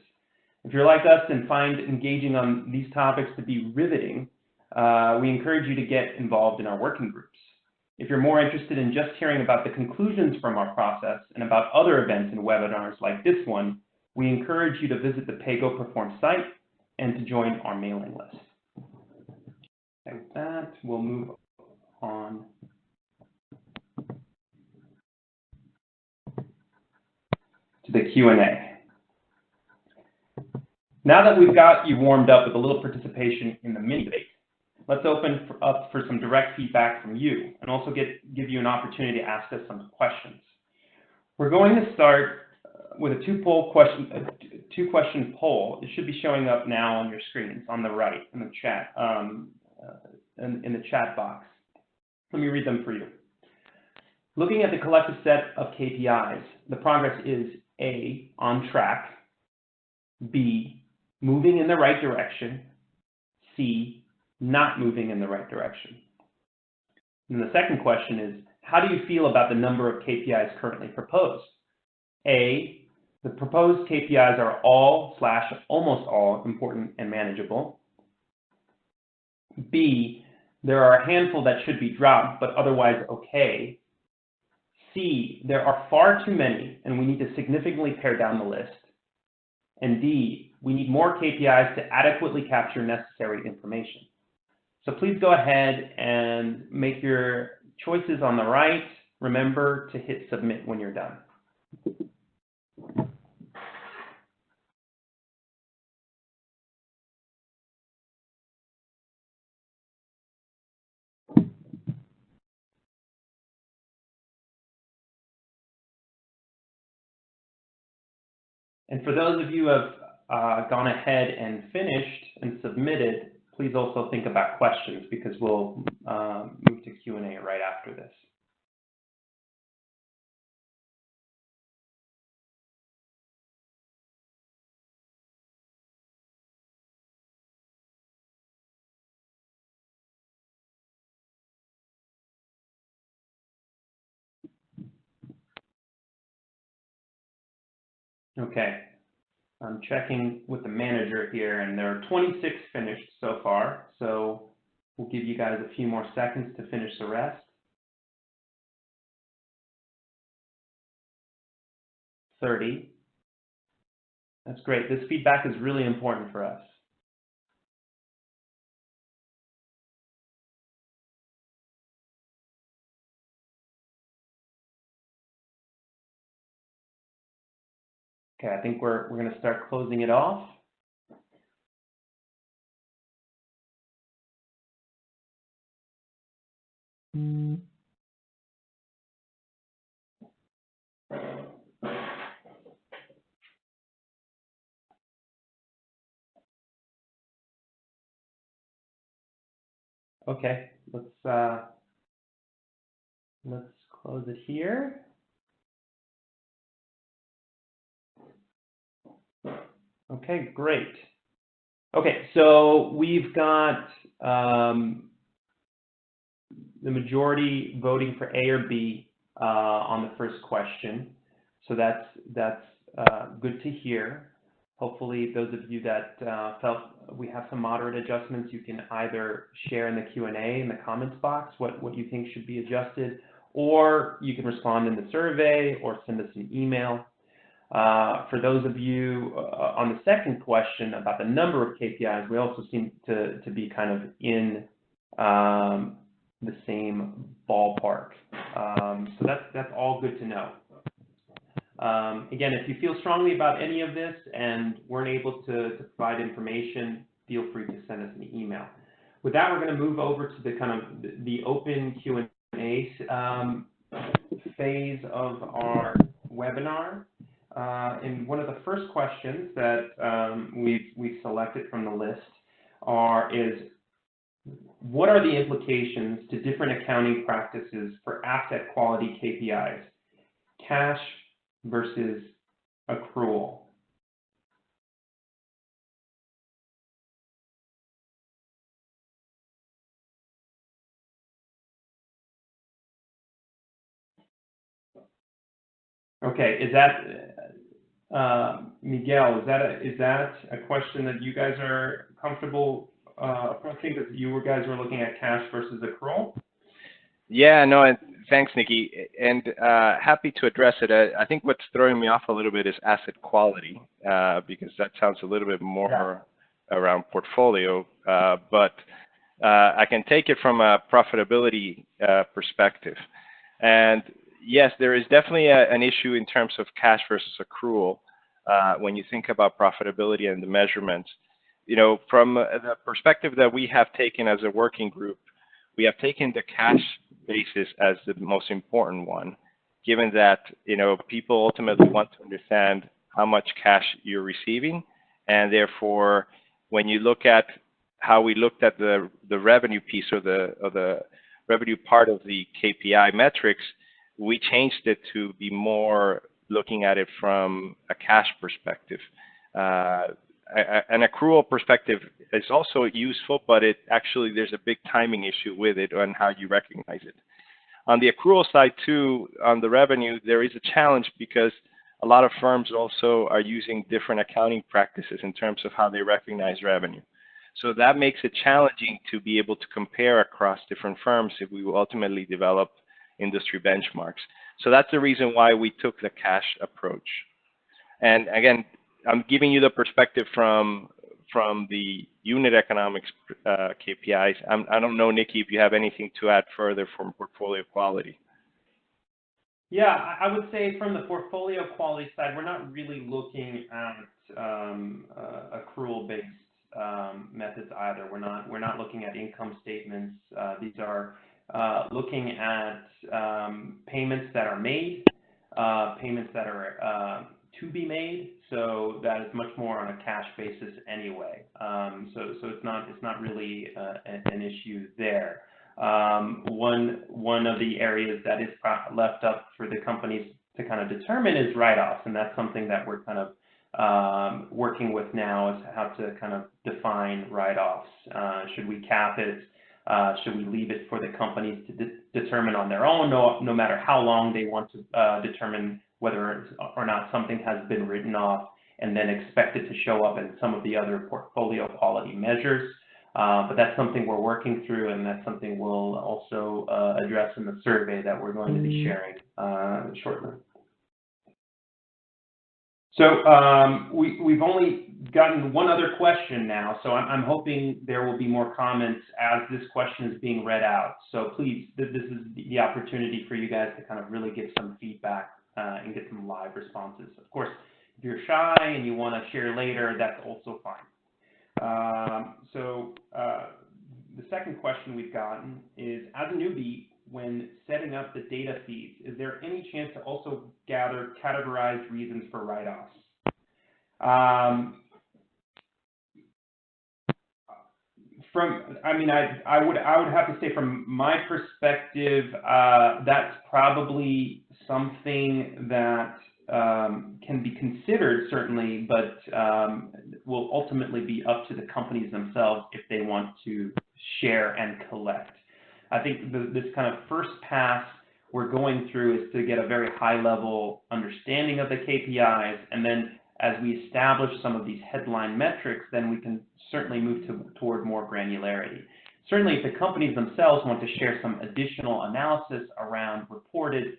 If you're like us and find engaging on these topics to be riveting, we encourage you to get involved in our working groups. If you're more interested in just hearing about the conclusions from our process and about other events and webinars like this one, we encourage you to visit the PAYGo Perform site and to join our mailing list. Like that, we'll move on to the Q&A. Now that we've got you warmed up with a little participation in the mini debate, let's open up for some direct feedback from you and also give you an opportunity to ask us some questions. We're going to start with a two-question poll. It should be showing up now on your screens on the right in the chat, in the chat box. Let me read them for you. Looking at the collective set of KPIs, the progress is A, on track, B, moving in the right direction, C, not moving in the right direction. And the second question is, how do you feel about the number of KPIs currently proposed? A, the proposed KPIs are all/almost all important and manageable. B, there are a handful that should be dropped, but otherwise okay. C, there are far too many, and we need to significantly pare down the list. And D, we need more KPIs to adequately capture necessary information. So please go ahead and make your choices on the right. Remember to hit submit when you're done. And for those of you who have gone ahead and finished and submitted, please also think about questions because we'll move to Q&A right after this. Okay, I'm checking with the manager here, and there are 26 finished so far, so we'll give you guys a few more seconds to finish the rest. 30. That's great. This feedback is really important for us. Okay, I think we're going to start closing it off. Okay, let's close it here. Okay, great. Okay, so we've got the majority voting for A or B on the first question. So that's good to hear. Hopefully, those of you that felt we have some moderate adjustments, you can either share in the Q&A in the comments box what you think should be adjusted, or you can respond in the survey or send us an email. For those of you on the second question about the number of KPIs, we also seem to be kind of in the same ballpark. So that's all good to know. Again, if you feel strongly about any of this and weren't able to provide information, feel free to send us an email. With that, we're going to move over to the kind of the open Q&A phase of our webinar. And one of the first questions that we've selected from the list is, what are the implications to different accounting practices for asset quality KPIs, cash versus accrual? Okay, is that Miguel? Is that a question that you guys are comfortable approaching? That you guys were looking at cash versus accrual? Yeah, no, and thanks, Nikki, and happy to address it. I think what's throwing me off a little bit is asset quality, because that sounds a little bit more around portfolio, but I can take it from a profitability perspective. And yes, there is definitely an issue in terms of cash versus accrual when you think about profitability and the measurements. You know, from the perspective that we have taken as a working group, we have taken the cash basis as the most important one, given that, you know, people ultimately want to understand how much cash you're receiving. And therefore, when you look at how we looked at the revenue piece or the revenue part of the KPI metrics, we changed it to be more looking at it from a cash perspective. An accrual perspective is also useful, but there's a big timing issue with it on how you recognize it. On the accrual side too, on the revenue, there is a challenge because a lot of firms also are using different accounting practices in terms of how they recognize revenue. So that makes it challenging to be able to compare across different firms if we will ultimately develop industry benchmarks. So that's the reason why we took the cash approach. And again, I'm giving you the perspective from the unit economics KPIs. I don't know, Nikki, if you have anything to add further from portfolio quality. Yeah, I would say from the portfolio quality side, we're not really looking at accrual-based methods either. We're not looking at income statements. These are looking at payments that are made, payments that are to be made. So that is much more on a cash basis anyway. So it's not really an issue there. One of the areas that is left up for the companies to kind of determine is write-offs, and that's something that we're kind of working with now, is how to kind of define write-offs. Should we cap it? Should we leave it for the companies to determine on their own, no matter how long they want to determine whether or not something has been written off, and then expect it to show up in some of the other portfolio quality measures? But that's something we're working through, and that's something we'll also address in the survey that we're going to be sharing shortly. So we've only gotten one other question now, so I'm hoping there will be more comments as this question is being read out. So please, this is the opportunity for you guys to kind of really give some feedback and get some live responses. Of course, if you're shy and you want to share later, that's also fine. So the second question we've gotten is, as a newbie, when setting up the data feeds, is there any chance to also gather categorized reasons for write-offs? I would have to say, from my perspective, that's probably something that can be considered, certainly, but will ultimately be up to the companies themselves if they want to share and collect. I think this kind of first pass we're going through is to get a very high-level understanding of the KPIs, and then as we establish some of these headline metrics, then we can certainly move toward more granularity. Certainly, if the companies themselves want to share some additional analysis around reported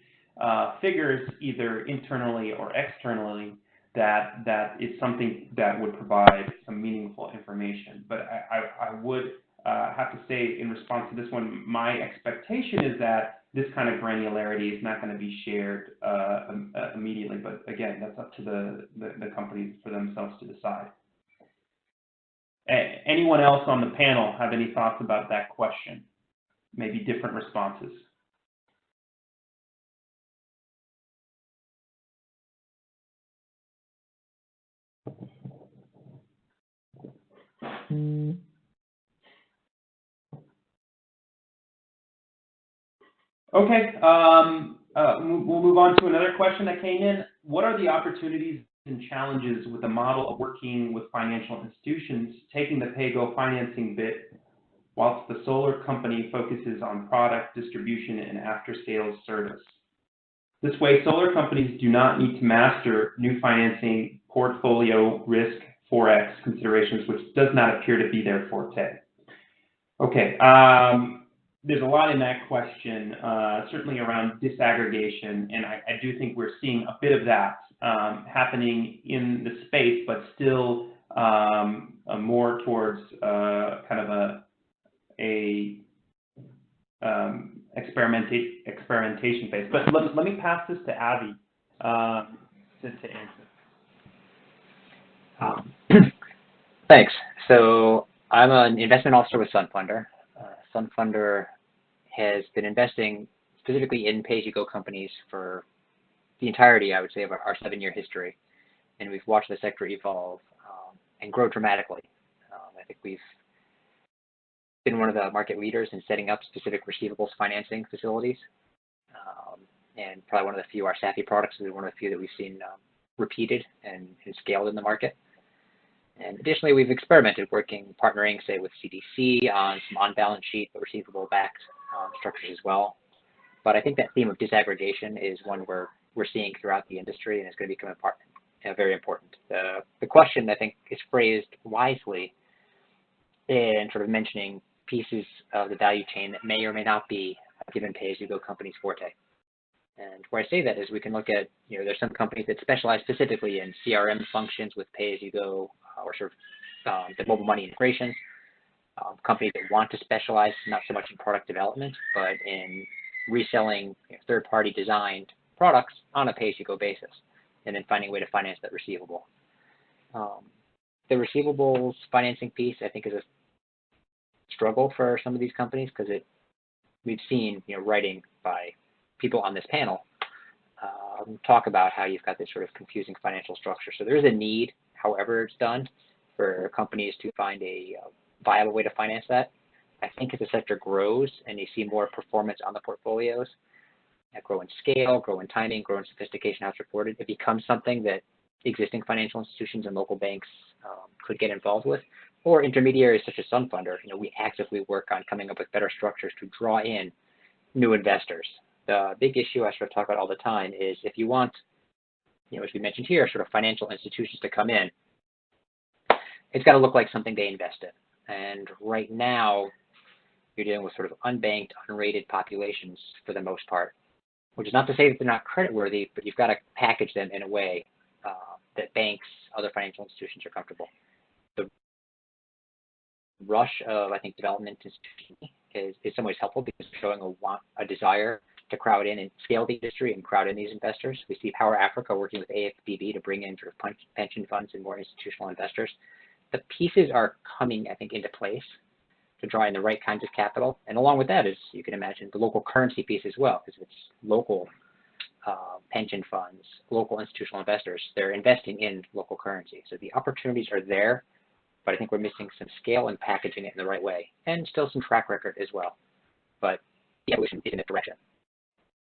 figures, either internally or externally, that is something that would provide some meaningful information. But I would have to say, in response to this one, my expectation is that this kind of granularity is not going to be shared immediately. But again, that's up to the companies for themselves to decide. Anyone else on the panel have any thoughts about that question? Maybe different responses. Okay, we'll move on to another question that came in. What are the opportunities and challenges with the model of working with financial institutions, taking the PAYGo financing bit, whilst the solar company focuses on product distribution and after-sales service? This way, solar companies do not need to master new financing, portfolio risk, Forex considerations, which does not appear to be their forte. Okay, there's a lot in that question, certainly around disaggregation, and I do think we're seeing a bit of that happening in the space, but still more towards kind of a experimentation phase. But let me pass this to Avi to answer. Thanks. So I'm an investment officer with SunFunder. SunFunder has been investing specifically in pay-as-you-go companies for the entirety, I would say, of our 7-year history. And we've watched the sector evolve and grow dramatically. I think we've been one of the market leaders in setting up specific receivables financing facilities. And probably one of the few, our SAFI products is one of the few that we've seen repeated and scaled in the market. And additionally, we've experimented partnering, say, with CDC on some on-balance sheet but receivable-backed structures as well. But I think that theme of disaggregation is one we're seeing throughout the industry, and it's going to become very important. The question, I think, is phrased wisely in sort of mentioning pieces of the value chain that may or may not be a given pay-as-you-go company's forte. And where I say that is we can look at, there's some companies that specialize specifically in CRM functions with pay-as-you-go or sort of the mobile money integrations. Companies that want to specialize not so much in product development, but in reselling third-party designed products on a pay-as-you-go basis, and then finding a way to finance that receivable. The receivables financing piece, I think, is a struggle for some of these companies because we've seen writing by people on this panel talk about how you've got this sort of confusing financial structure. So there is a need, however it's done, for companies to find a viable way to finance that. I think as the sector grows and you see more performance on the portfolios, grow in scale, grow in timing, grow in sophistication, how it's reported, it becomes something that existing financial institutions and local banks could get involved with, or intermediaries such as SunFunder. We actively work on coming up with better structures to draw in new investors. The big issue I sort of talk about all the time is if you want, as we mentioned here, sort of financial institutions to come in, it's got to look like something they invest in. And right now, you're dealing with sort of unbanked, unrated populations for the most part, which is not to say that they're not creditworthy, but you've got to package them in a way that banks, other financial institutions are comfortable. The rush of, I think, development institutions is in some ways helpful because it's showing a desire to crowd in and scale the industry and crowd in these investors. We see Power Africa working with AFBB to bring in sort of pension funds and more institutional investors. The pieces are coming, I think, into place to draw in the right kinds of capital. And along with that is, you can imagine, the local currency piece as well, because it's local pension funds, local institutional investors. They're investing in local currency. So the opportunities are there, but I think we're missing some scale and packaging it in the right way, and still some track record as well. But yeah, we should be in that direction.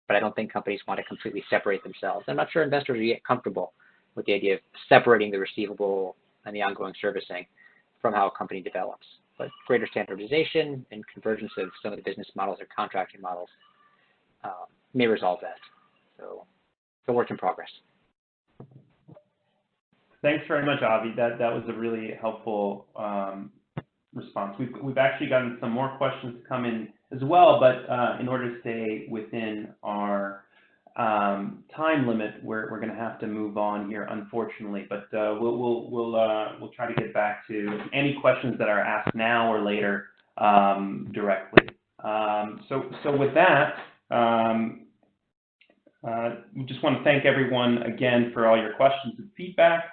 But I don't think companies want to completely separate themselves. I'm not sure investors are yet comfortable with the idea of separating the receivable and the ongoing servicing from how a company develops. But greater standardization and convergence of some of the business models or contracting models may resolve that. So it's a work in progress. Thanks very much, Avi. That was a really helpful response. We've actually gotten some more questions to come in as well, but in order to stay within our time limit, we're going to have to move on here, unfortunately. But we'll try to get back to any questions that are asked now or later directly. So with that, we just want to thank everyone again for all your questions and feedback.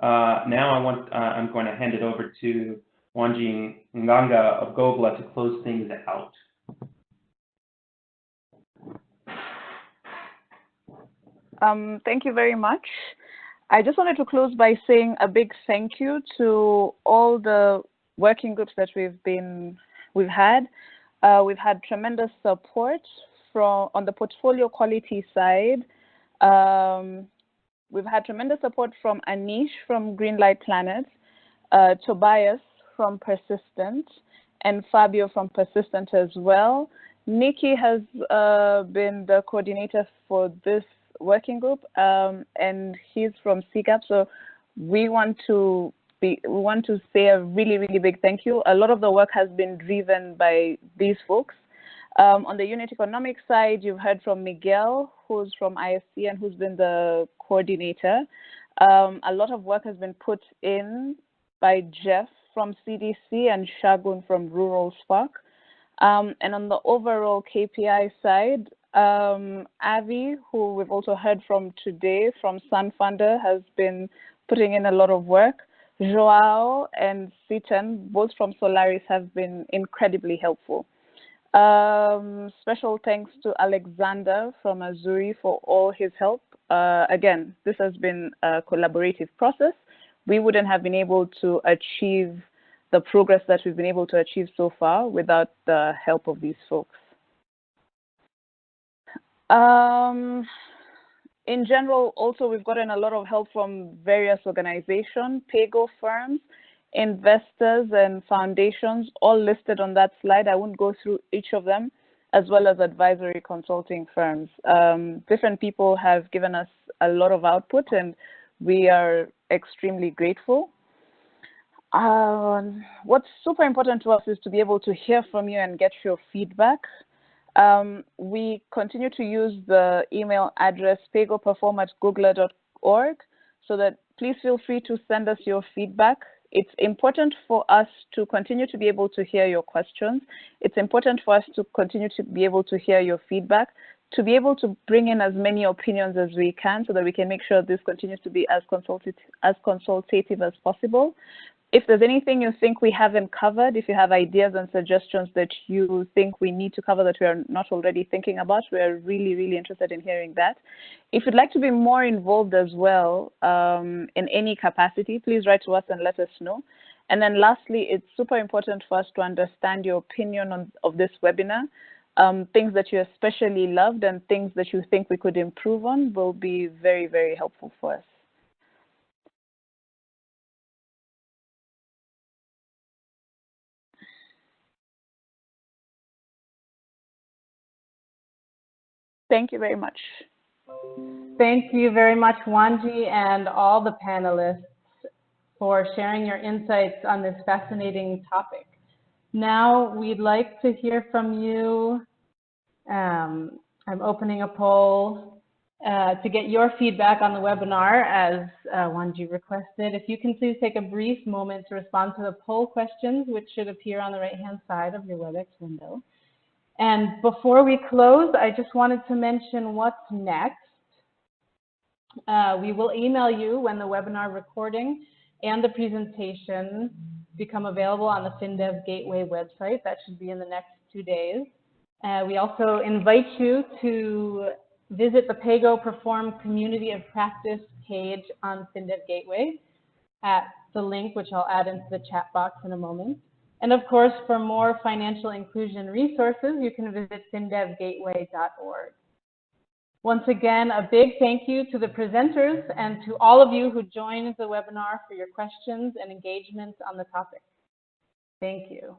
Now I'm going to hand it over to Wanji Nganga of Gogla to close things out. Thank you very much. I just wanted to close by saying a big thank you to all the working groups that we've had. We've had tremendous support on the portfolio quality side. We've had tremendous support from Anish from Greenlight Planet, Tobias from Persistent, and Fabio from Persistent as well. Nikki has been the coordinator for this working group, and he's from CGAP. So we want to say a really, really big thank you. A lot of the work has been driven by these folks. On the unit economics side, you've heard from Miguel, who's from IFC and who's been the coordinator. A lot of work has been put in by Jeff from CDC and Shagun from Rural Spark. And on the overall KPI side, Avi, who we've also heard from today from Sunfunder, has been putting in a lot of work. Joao and Sitan, both from Solaris, have been incredibly helpful. Special thanks to Alexander from Azuri for all his help. Again, this has been a collaborative process. We wouldn't have been able to achieve the progress that we've been able to achieve so far without the help of these folks. In general, also, we've gotten a lot of help from various organizations, PAYGo firms, investors, and foundations, all listed on that slide. I won't go through each of them, as well as advisory consulting firms. Different people have given us a lot of output, and we are extremely grateful. What's super important to us is to be able to hear from you and get your feedback. We continue to use the email address paygoperform@googler.org, so that please feel free to send us your feedback. It's important for us to continue to be able to hear your questions. It's important for us to continue to be able to hear your feedback, to be able to bring in as many opinions as we can so that we can make sure this continues to be as consultative as possible. If there's anything you think we haven't covered, if you have ideas and suggestions that you think we need to cover that we are not already thinking about, we are really, really interested in hearing that. If you'd like to be more involved as well in any capacity, please write to us and let us know. And then lastly, it's super important for us to understand your opinion of this webinar. Things that you especially loved and things that you think we could improve on will be very, very helpful for us. Thank you very much. Thank you very much, Wanji, and all the panelists for sharing your insights on this fascinating topic. Now we'd like to hear from you. I'm opening a poll to get your feedback on the webinar, as Wanji requested. If you can please take a brief moment to respond to the poll questions, which should appear on the right-hand side of your WebEx window. And before we close, I just wanted to mention what's next. We will email you when the webinar recording and the presentation become available on the FinDev Gateway website. That should be in the next 2 days. We also invite you to visit the PAYGo Perform Community of Practice page on FinDev Gateway at the link, which I'll add into the chat box in a moment. And of course, for more financial inclusion resources, you can visit findevgateway.org. Once again, a big thank you to the presenters and to all of you who joined the webinar for your questions and engagement on the topic. Thank you.